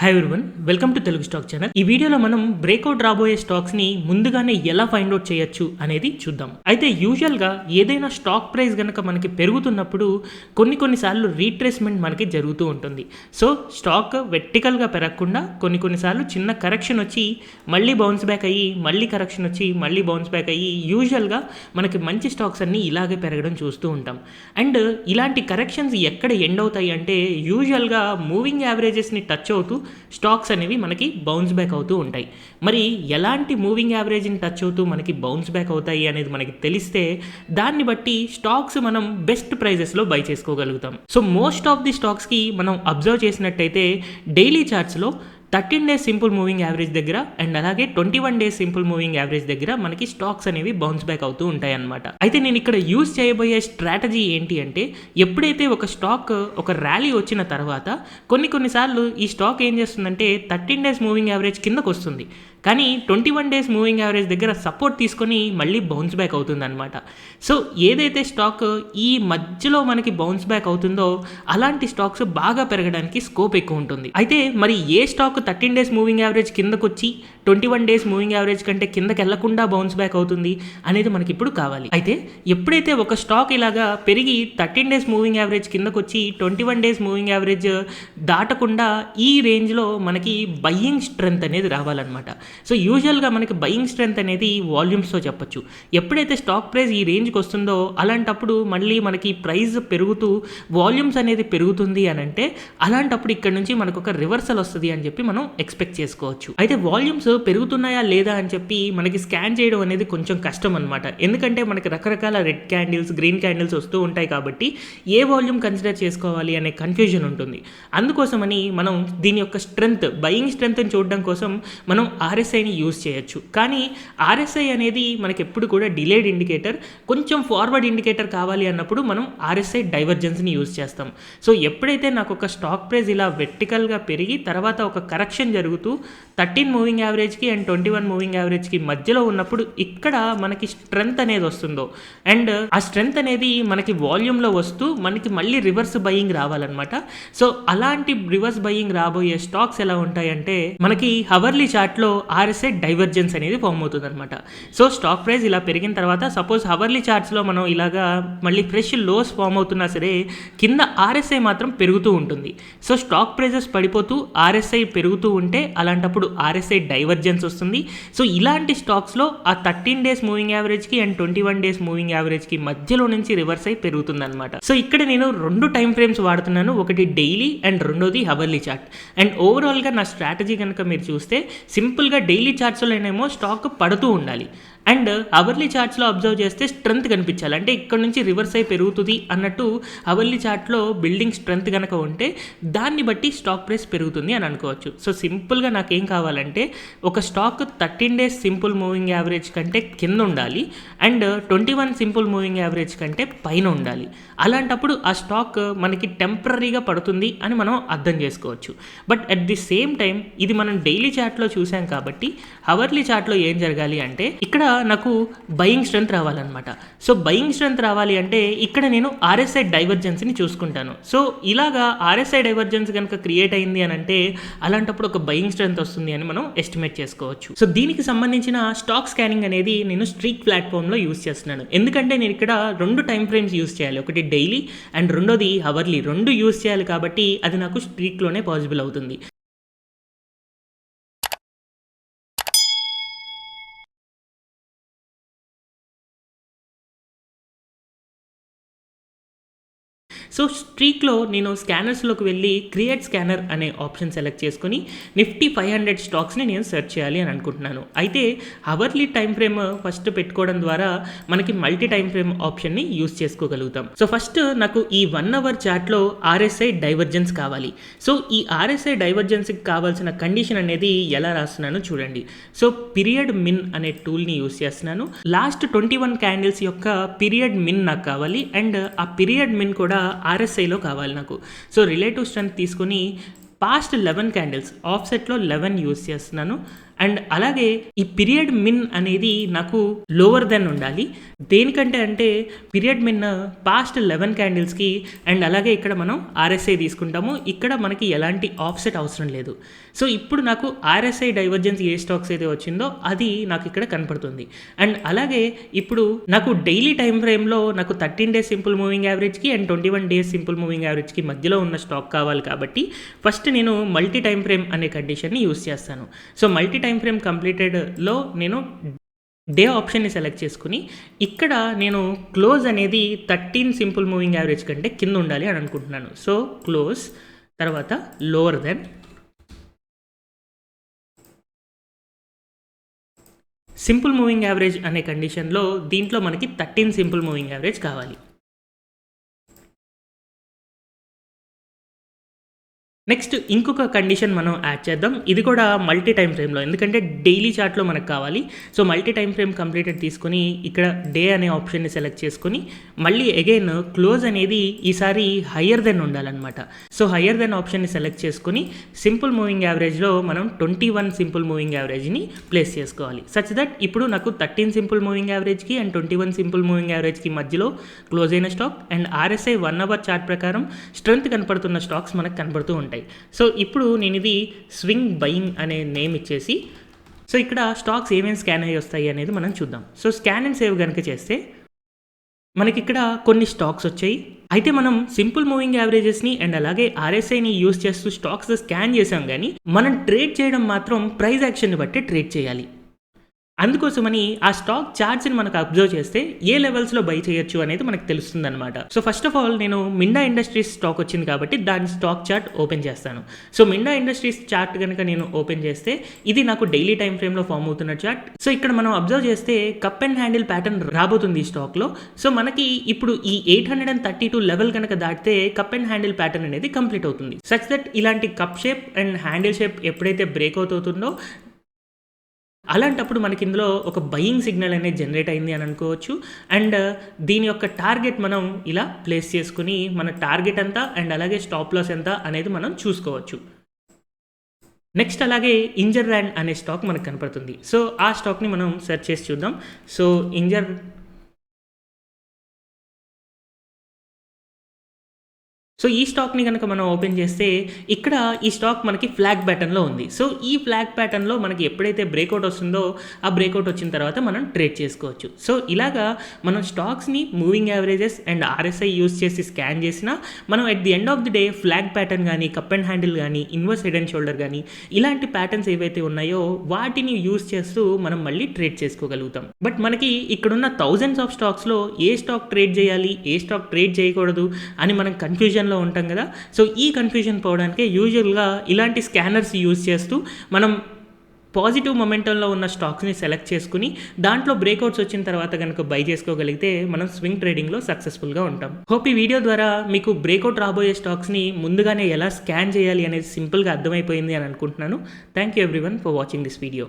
Hi everyone, welcome to Telugu stock channel. ఈ వీడియోలో మనం బ్రేక్అవుట్ రాబోయే స్టాక్స్ ని ముందుగానే ఎలా ఫైండ్ అవుట్ చేయొచ్చు అనేది చూద్దాం. అయితే యూజువల్ గా ఏదైనా స్టాక్ ప్రైస్ గనక మనకి పెరుగుతున్నప్పుడు కొన్నిసార్లు రీట్రేస్మెంట్ మనకి జరుగుతూ ఉంటుంది. సో స్టాక్ వెర్టికల్ గా పెరగకుండా కొన్నిసార్లు చిన్న కరెక్షన్ వచ్చి మళ్ళీ బౌన్స్ బ్యాక్ అయ్యి మళ్ళీ కరెక్షన్ వచ్చి మళ్ళీ బౌన్స్ బ్యాక్ అయ్యి యూజువల్ గా మనకి మంచి స్టాక్స్ అన్ని ఇలాగే పెరగడం చూస్తూ ఉంటాం. అండ్ ఇలాంటి కరెక్షన్స్ ఎక్కడ ఎండ్ అవుతాయి అంటే యూజువల్ గా మూవింగ్ యావరేజెస్ ని టచ్ అవుతూ స్టాక్స్ అనేవి మనకి బౌన్స్ బ్యాక్ అవుతూ ఉంటాయి. మరి ఎలాంటి మూవింగ్ యావరేజ్ని టచ్ అవుతూ మనకి బౌన్స్ బ్యాక్ అవుతాయి అనేది మనకి తెలిస్తే దాన్ని బట్టి స్టాక్స్ మనం బెస్ట్ ప్రైజెస్లో బై చేసుకోగలుగుతాం. సో మోస్ట్ ఆఫ్ ది స్టాక్స్కి మనం అబ్జర్వ్ చేసినట్టయితే డైలీ చార్ట్స్లో 13 డేస్ సింపుల్ మూవింగ్ యావరేజ్ దగ్గర అండ్ అలాగే 21 డేస్ సింపుల్ మూవింగ్ యావరేజ్ దగ్గర మనకి స్టాక్స్ అనేవి బౌన్స్ బ్యాక్ అవుతూ ఉంటాయి అన్నమాట. అయితే నేను ఇక్కడ యూజ్ చేయబోయే స్ట్రాటజీ ఏంటి అంటే, ఎప్పుడైతే ఒక స్టాక్ ఒక ర్యాలీ వచ్చిన తర్వాత కొన్నిసార్లు ఈ స్టాక్ ఏం చేస్తుందంటే 13 డేస్ మూవింగ్ యావరేజ్ కిందకు వస్తుంది, కానీ 21 డేస్ మూవింగ్ యావరేజ్ దగ్గర సపోర్ట్ తీసుకొని మళ్ళీ బౌన్స్ బ్యాక్ అవుతుంది అనమాట. సో ఏదైతే స్టాక్ ఈ మధ్యలో మనకి బౌన్స్ బ్యాక్ అవుతుందో అలాంటి స్టాక్స్ బాగా పెరగడానికి స్కోప్ ఎక్కువ ఉంటుంది. అయితే మరి ఏ స్టాక్ 13 డేస్ మూవింగ్ యావరేజ్ కిందకు వచ్చి 21 డేస్ మూవింగ్ యావరేజ్ కంటే కిందకి వెళ్లకుండా బౌన్స్ బ్యాక్ అవుతుంది అనేది మనకి ఇప్పుడు కావాలి. అయితే ఎప్పుడైతే ఒక స్టాక్ ఇలాగా పెరిగి 13 డేస్ మూవింగ్ యావరేజ్ కిందకు వచ్చి 21 డేస్ మూవింగ్ యావరేజ్ దాటకుండా ఈ రేంజ్లో మనకి బయ్యింగ్ స్ట్రెంత్ అనేది రావాలన్నమాట. సో యూజువల్గా మనకి బయింగ్ స్ట్రెంత్ అనేది వాల్యూమ్స్తో చెప్పొచ్చు. ఎప్పుడైతే స్టాక్ ప్రైస్ ఈ రేంజ్కి వస్తుందో అలాంటప్పుడు మళ్ళీ మనకి ప్రైస్ పెరుగుతూ వాల్యూమ్స్ అనేది పెరుగుతుంది అని అంటే అలాంటప్పుడు ఇక్కడ నుంచి మనకు ఒక రివర్సల్ వస్తుంది అని చెప్పి మనం ఎక్స్పెక్ట్ చేసుకోవచ్చు. అయితే వాల్యూమ్స్ పెరుగుతున్నాయా లేదా అని చెప్పి మనకి స్కాన్ చేయడం అనేది కొంచెం కష్టం అనమాట. ఎందుకంటే మనకి రకరకాల రెడ్ క్యాండిల్స్, గ్రీన్ క్యాండిల్స్ వస్తూ ఉంటాయి కాబట్టి ఏ వాల్యూమ్ కన్సిడర్ చేసుకోవాలి అనే కన్ఫ్యూజన్ ఉంటుంది. అందుకోసమని మనం దీని యొక్క స్ట్రెంత్, బయింగ్ స్ట్రెంత్ని చూడడం కోసం మనం ఆర్ఎస్ఐని యూజ్ చేయొచ్చు. కానీ ఆర్ఎస్ఐ అనేది మనకి ఎప్పుడు కూడా డిలేడ్ ఇండికేటర్, కొంచెం ఫార్వర్డ్ ఇండికేటర్ కావాలి అన్నప్పుడు మనం ఆర్ఎస్ఐ డైవర్జెన్స్ని యూజ్ చేస్తాం. సో ఎప్పుడైతే నాకు ఒక స్టాక్ ప్రైస్ ఇలా వెర్టికల్గా పెరిగి తర్వాత ఒక కరెక్షన్ జరుగుతూ 13 మూవింగ్ యావరేజ్కి అండ్ 21 మూవింగ్ యావరేజ్కి మధ్యలో ఉన్నప్పుడు ఇక్కడ మనకి స్ట్రెంత్ అనేది వస్తుందో అండ్ ఆ స్ట్రెంత్ అనేది మనకి వాల్యూమ్లో వస్తూ మనకి మళ్ళీ రివర్స్ బయింగ్ రావాలన్నమాట. సో అలాంటి రివర్స్ బయింగ్ రాబోయే స్టాక్స్ ఎలా ఉంటాయంటే మనకి హవర్లీ చార్ట్లో ఆర్ఎస్ఐ డైవర్జెన్స్ అనేది ఫామ్ అవుతుంది అనమాట. సో స్టాక్ ప్రైస్ ఇలా పెరిగిన తర్వాత సపోజ్ హవర్లీ చార్ట్స్లో మనం ఇలాగా మళ్ళీ ఫ్రెష్ లోస్ ఫామ్ అవుతున్నా సరే కింద ఆర్ఎస్ఐ మాత్రం పెరుగుతూ ఉంటుంది. సో స్టాక్ ప్రైజెస్ పడిపోతూ ఆర్ఎస్ఐ పెరుగుతూ ఉంటే అలాంటప్పుడు ఆర్ఎస్ఐ డైవర్జెన్స్ వస్తుంది. సో ఇలాంటి స్టాక్స్లో ఆ 13 డేస్ మూవింగ్ యావరేజ్కి అండ్ 21 డేస్ మూవింగ్ యావరేజ్కి మధ్యలో నుంచి రివర్స్ అయి పెరుగుతుంది అనమాట. సో ఇక్కడ నేను 2 టైం ఫ్రేమ్స్ వాడుతున్నాను, ఒకటి డైలీ అండ్ రెండోది హవర్లీ చార్ట్. అండ్ ఓవరాల్గా నా స్ట్రాటజీ కనుక మీరు చూస్తే సింపుల్గా డైలీ చార్ట్స్లోనేమో స్టాక్ పడుతూ ఉండాలి అండ్ అవర్లీ చార్ట్స్లో అబ్జర్వ్ చేస్తే స్ట్రెంత్ కనిపించాలి. అంటే ఇక్కడ నుంచి రివర్స్ అయి పెరుగుతుంది అన్నట్టు అవర్లీ చార్ట్లో బిల్డింగ్ స్ట్రెంత్ కనుక ఉంటే దాన్ని బట్టి స్టాక్ ప్రైస్ పెరుగుతుంది అని అనుకోవచ్చు. సో సింపుల్గా నాకేం కావాలంటే ఒక stock 13 days simple moving average కంటే కింద ఉండాలి అండ్ 21 సింపుల్ మూవింగ్ యావరేజ్ కంటే పైన ఉండాలి. అలాంటప్పుడు ఆ స్టాక్ మనకి టెంపరీగా పడుతుంది అని మనం అర్థం చేసుకోవచ్చు. But at the same time ఇది మనం డైలీ చార్ట్లో చూసాం కాబట్టి అవర్లీ చార్ట్లో ఏం జరగాలి అంటే ఇక్కడ నాకు బయింగ్ స్ట్రెంత్ రావాలన్నమాట. సో బయింగ్ స్ట్రెంత్ రావాలి అంటే ఇక్కడ నేను ఆర్ఎస్ఐ డైవర్జెన్స్ని చూసుకుంటాను. సో ఇలాగా ఆర్ఎస్ఐ డైవర్జెన్స్ కనుక క్రియేట్ అయింది అని అంటే అలాంటప్పుడు ఒక బయింగ్ స్ట్రెంత్ వస్తుంది అని మనం ఎస్టిమేట్ చేసుకోవచ్చు. సో దీనికి సంబంధించిన స్టాక్ స్కానింగ్ అనేది నేను స్ట్రీక్ ప్లాట్ఫామ్లో యూజ్ చేస్తున్నాను. ఎందుకంటే నేను ఇక్కడ 2 టైం ఫ్రేమ్స్ యూజ్ చేయాలి, ఒకటి డైలీ అండ్ రెండోది అవర్లీ, 2 యూజ్ చేయాలి కాబట్టి అది నాకు స్ట్రీక్లోనే పాసిబుల్ అవుతుంది. సో స్ట్రీక్లో నేను స్కానర్స్లోకి వెళ్ళి క్రియేట్ స్కానర్ అనే ఆప్షన్ సెలెక్ట్ చేసుకొని నిఫ్టీ 500 స్టాక్స్ని నేను సెర్చ్ చేయాలి అని అనుకుంటున్నాను. అయితే అవర్లీ టైం ఫ్రేమ్ ఫస్ట్ పెట్టుకోవడం ద్వారా మనకి మల్టీ టైం ఫ్రేమ్ ఆప్షన్ని యూజ్ చేసుకోగలుగుతాం. సో ఫస్ట్ నాకు ఈ 1 అవర్ చార్ట్లో ఆర్ఎస్ఐ డైవర్జెన్స్ కావాలి. సో ఈ ఆర్ఎస్ఐ డైవర్జెన్స్కి కావాల్సిన కండిషన్ అనేది ఎలా రాస్తున్నానో చూడండి. సో పీరియడ్ మిన్ అనే టూల్ని యూజ్ చేస్తున్నాను. లాస్ట్ 21 క్యాండిల్స్ యొక్క పీరియడ్ మిన్ నాకు కావాలి అండ్ ఆ పీరియడ్ మిన్ కూడా ఆర్ఎస్ఐలో కావాలి నాకు. సో రిలేటివ్ స్ట్రెంత్ తీసుకొని పాస్ట్ 11 క్యాండిల్స్ ఆఫ్సెట్లో 11 యూజ్ చేస్తున్నాను అండ్ అలాగే ఈ పీరియడ్ మిన్ అనేది నాకు లోవర్ దెన్ ఉండాలి. దేనికంటే అంటే పీరియడ్ మిన్ పాస్ట్ 11 క్యాండిల్స్కి అండ్ అలాగే ఇక్కడ మనం ఆర్ఎస్ఐ తీసుకుంటాము. ఇక్కడ మనకి ఎలాంటి ఆఫ్సెట్ అవసరం లేదు. సో ఇప్పుడు నాకు ఆర్ఎస్ఐ డైవర్జెన్స్ ఏ స్టాక్స్ అయితే వచ్చిందో అది నాకు ఇక్కడ కనపడుతుంది. అండ్ అలాగే ఇప్పుడు నాకు డైలీ టైం ఫ్రేమ్లో నాకు 13 డేస్ సింపుల్ మూవింగ్ యావరేజ్కి అండ్ 21 డేస్ సింపుల్ మూవింగ్ యావరేజ్కి మధ్యలో ఉన్న స్టాక్ కావాలి కాబట్టి ఫస్ట్ నేను మల్టీ టైం ఫ్రేమ్ అనే కండిషన్ని యూస్ చేస్తాను. సో మల్టీ టైం ఫ్రేమ్ కంప్లీటెడ్లో నేను డే ఆప్షన్ని సెలెక్ట్ చేసుకుని ఇక్కడ నేను క్లోజ్ అనేది 13 సింపుల్ మూవింగ్ యావరేజ్ కంటే కింద ఉండాలి అని అనుకుంటున్నాను. సో క్లోజ్ తర్వాత lower then simple moving average అనే కండిషన్లో దీంట్లో మనకి 13 సింపుల్ మూవింగ్ యావరేజ్ కావాలి. నెక్స్ట్ ఇంకొక కండిషన్ మనం యాడ్ చేద్దాం. ఇది కూడా మల్టీ టైం ఫ్రేమ్లో, ఎందుకంటే డైలీ చార్ట్లో మనకు కావాలి. So multi time frame completed తీసుకొని ఇక్కడ డే అనే ఆప్షన్ని సెలెక్ట్ చేసుకొని మళ్ళీ అగైన్ క్లోజ్ అనేది ఈసారి హయ్యర్ దెన్ ఉండాలన్నమాట. సో హయ్యర్ దెన్ ఆప్షన్ని సెలెక్ట్ చేసుకొని సింపుల్ మూవింగ్ యావరేజ్లో మనం 21 సింపుల్ మూవింగ్ యావరేజ్ని ప్లేస్ చేసుకోవాలి. సచ్ దట్ ఇప్పుడు నాకు 13 సింపుల్ మూవింగ్ యావరేజ్కి అండ్ 21 సింపుల్ మూవింగ్ యావరేజ్కి మధ్యలో క్లోజ్ అయిన stock and RSI 1 hour chart ప్రకారం స్ట్రెంత్ కనపడుతున్న స్టాక్స్ మనకు కనపడుతూ ఉంటాయి. సో ఇప్పుడు నేను ఇది స్వింగ్ బయింగ్ అనే నేమ్ ఇచ్చేసి సో ఇక్కడ స్టాక్స్ ఏమేమి స్కాన్ అయ్యి వస్తాయి అనేది మనం చూద్దాం. సో స్కాన్ అండ్ సేవ్ కనుక చేస్తే మనకి ఇక్కడ కొన్ని స్టాక్స్ వచ్చాయి. అయితే మనం సింపుల్ మూవింగ్ యావరేజెస్ని అండ్ అలాగే ఆర్ఎస్ఐని యూస్ చేస్తూ స్టాక్స్ స్కాన్ చేసాం, కానీ మనం ట్రేడ్ చేయడం మాత్రం ప్రైస్ యాక్షన్ని బట్టి ట్రేడ్ చేయాలి. అందుకోసమని ఆ స్టాక్ చార్ట్స్ని మనకు అబ్జర్వ్ చేస్తే ఏ లెవెల్స్లో బై చేయొచ్చు అనేది మనకు తెలుస్తుంది అనమాట. సో ఫస్ట్ ఆఫ్ ఆల్ నేను మిండా ఇండస్ట్రీస్ స్టాక్ వచ్చింది కాబట్టి దాని స్టాక్ చార్ట్ ఓపెన్ చేస్తాను. సో మిండా ఇండస్ట్రీస్ చార్ట్ కనుక నేను ఓపెన్ చేస్తే ఇది నాకు డైలీ టైం ఫ్రేమ్లో ఫామ్ అవుతున్న చార్ట్. సో ఇక్కడ మనం అబ్జర్వ్ చేస్తే కప్ అండ్ హ్యాండిల్ ప్యాటర్న్ రాబోతుంది ఈ స్టాక్లో. సో మనకి ఇప్పుడు ఈ 832 లెవెల్ కనుక దాటితే కప్ అండ్ హ్యాండిల్ ప్యాటర్న్ అనేది కంప్లీట్ అవుతుంది. సచ్ దట్ ఇలాంటి cup shape and handle shape ఎప్పుడైతే బ్రేక్ అవుతుందో అలాంటప్పుడు మనకి ఇందులో ఒక బయింగ్ సిగ్నల్ అనేది జనరేట్ అయింది అని అనుకోవచ్చు. అండ్ దీని యొక్క టార్గెట్ మనం ఇలా ప్లేస్ చేసుకుని మన టార్గెట్ ఎంత అండ్ అలాగే స్టాప్ లాస్ ఎంత అనేది మనం చూసుకోవచ్చు. నెక్స్ట్ అలాగే ఇంజర్ ర్యాండ్ అనే స్టాక్ మనకు కనపడుతుంది. సో ఆ స్టాక్ని మనం సెర్చ్ చేసి చూద్దాం. సో సో ఈ స్టాక్ని కనుక మనం ఓపెన్ చేస్తే ఇక్కడ ఈ స్టాక్ మనకి ఫ్లాగ్ ప్యాటర్న్లో ఉంది. సో ఈ ఫ్లాగ్ ప్యాటర్న్లో మనకి ఎప్పుడైతే బ్రేక్అవుట్ వస్తుందో ఆ బ్రేక్అవుట్ వచ్చిన తర్వాత మనం ట్రేడ్ చేసుకోవచ్చు. సో ఇలాగా మనం స్టాక్స్ని moving averages and RSI use చేసి స్కాన్ చేసినా మనం at the end of the day flag pattern కానీ కప్ అండ్ హ్యాండిల్ కానీ ఇన్వర్స్ హెడ్ అండ్ షోల్డర్ కానీ ఇలాంటి ప్యాటర్న్స్ ఏవైతే ఉన్నాయో వాటిని యూస్ చేస్తూ మనం మళ్ళీ ట్రేడ్ చేసుకోగలుగుతాం. బట్ మనకి ఇక్కడున్న థౌజండ్స్ ఆఫ్ స్టాక్స్లో ఏ స్టాక్ ట్రేడ్ చేయాలి, ఏ స్టాక్ ట్రేడ్ చేయకూడదు అని మనం కన్ఫ్యూజన్లో ఉంటాం కదా. సో ఈ కన్ఫ్యూజన్ పోవడానికి యూజువల్గా ఇలాంటి స్కానర్స్ యూజ్ చేస్తూ మనం పాజిటివ్ మొమెంటంలో ఉన్న స్టాక్స్ని సెలెక్ట్ చేసుకుని దాంట్లో బ్రేక్అవుట్స్ వచ్చిన తర్వాత కనుక బై చేసుకోగలిగితే మనం స్వింగ్ ట్రేడింగ్లో సక్సెస్ఫుల్గా ఉంటాం. హోప్ ఈ వీడియో ద్వారా మీకు బ్రేక్అవుట్ రాబోయే స్టాక్స్ని ముందుగానే ఎలా స్కాన్ చేయాలి అనేది సింపుల్గా అర్థమైపోయింది అని అనుకుంటున్నాను. Thank you everyone for watching this video.